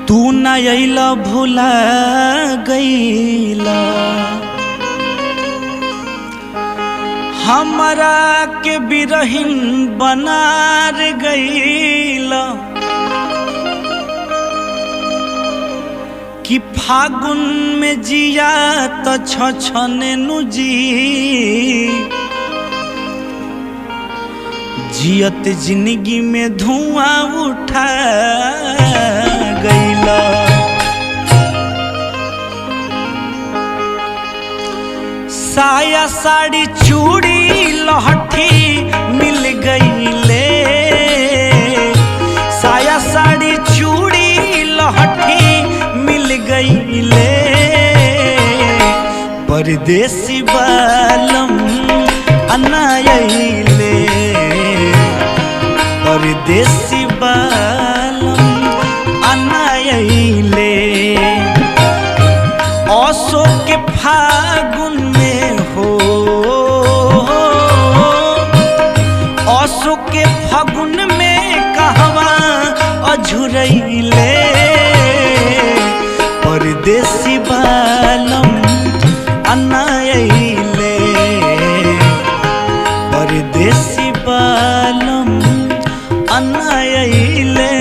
तू न अइला भुला गइला हमरा के बिरहिन बनार गइला कि फागुन में जिया तो छछने नुजी जियत जिंदगी में धुआं उठा गइला। साया साड़ी चूड़ी लहठी मिल गइले, साया साड़ी चूड़ी लहठी मिल गइले। परदेसी बालम अनाइले, परदेसी बालम अनाइले। औसो के फागुन में हो, औसो के फागुन में कहवा अझुरइले। परदेसी बालम अनाइले, परदेसी बालम अनाइले।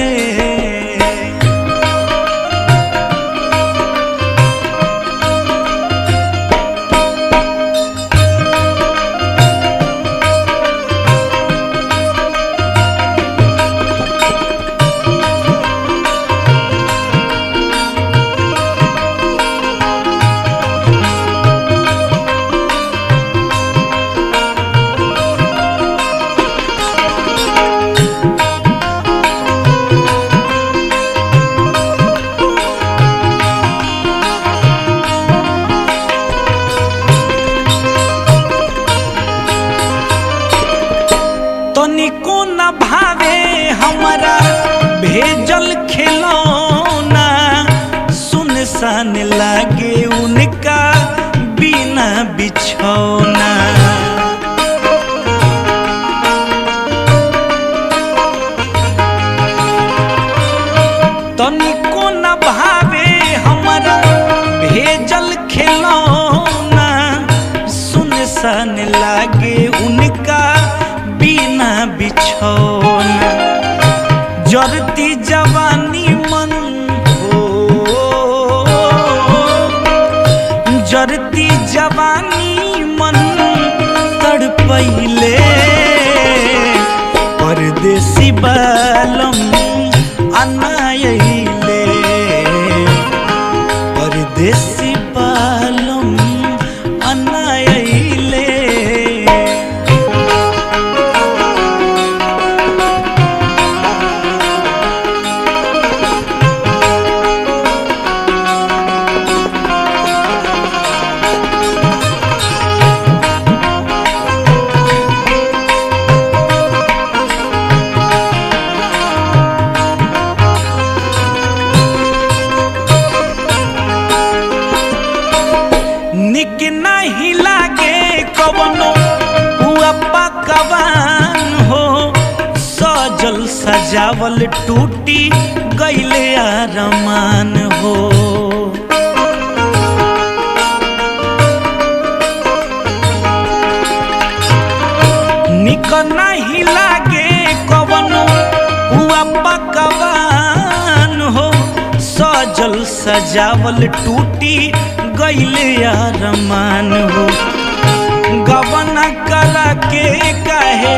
तनिको न भावे हमरा भेजल खिलौना, सुनसान लागे उनका बिना बिछौना। तनिको न भावे हमरा भेजल खिलौना, सुनसान लागे उनका बिना बिछौना। जरती जवानी मन हो, जरती जवानी मन तड़पैले। परदेसी बालम अनाइले, परदेसी बालम अनाइले। निक नहीं लागे कवनो हुआ पकवान हो, सजल सजावल टूटी गइले अरमान हो। निक नहीं लागे कवनो हुआ पकवान हो, सजल सजावल टूटी गइले अरमान हो। गबना करा के काहे,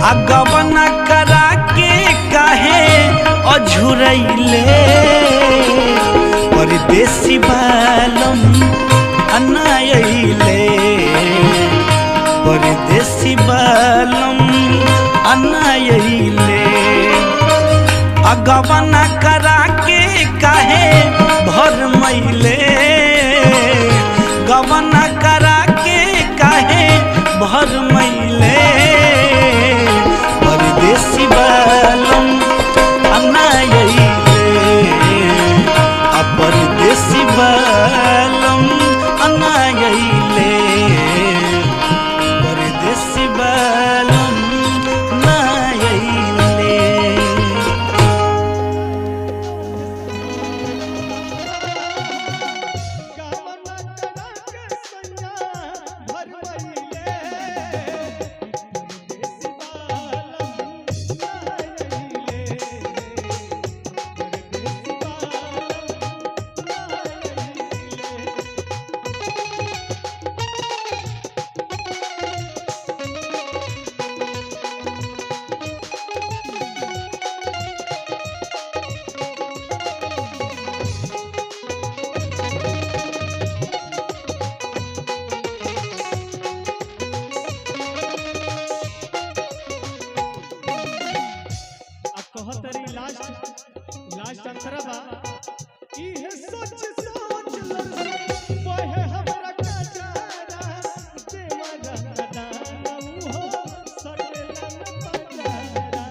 आ गबना करा के काहे अझुरइले। परदेसी बालम अनाइले, परदेसी बालम अनाइले। आ गबना करा के काहे भरमैले, गबना करा के काहे भरमैले। परदेसी बालम अनाइले, आ परदेसी बालम अनाइले, परदेसी बालम अनाइले। संतरा बा इहे सोच सोच लरसे बहे हमरा कजारा देवरा दाना हो सटेला न पंजारा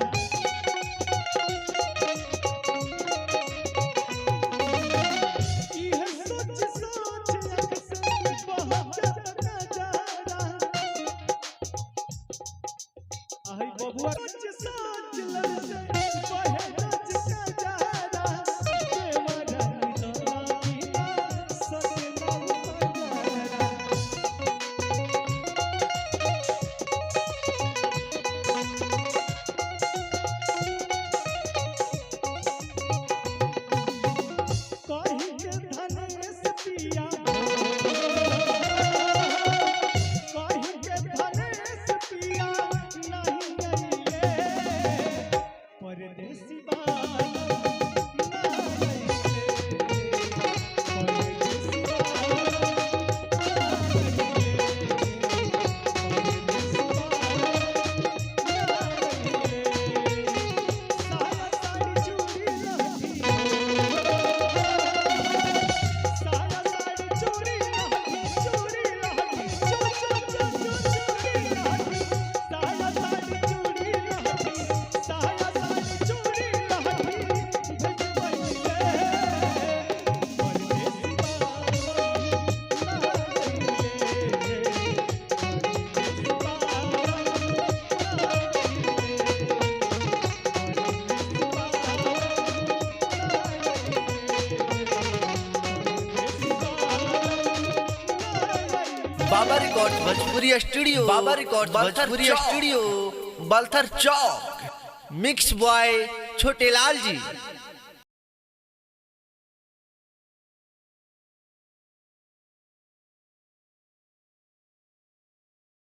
इहे सोच सोच लरसे बहे कजारा आई बबुआ सोच सोच लरसे बहे कजारा देवरा दाना सटेला न पंजारा कहीं के धनेश पिया कहीं के धनेश पिया नहीं गईले परदेसी बाला ना गईले परदेसी बाला ना गईले साया साड़ी चूड़ी लहठी साया साड़ी चूड़ी लहठी चूड़ी लहठी चू चू चू चू चूड़ी लहठी साया साड़ी चूड़ी लहठी साया साड़ी चूड़ी लहठी भेज पहिले परदेसी बाला ना बाबा रिकॉर्ड भोजपुरी स्टूडियो बाबा रिकॉर्ड भोजपुरी स्टूडियो बलथर चौक मिक्स बॉय छोटे लाल जी।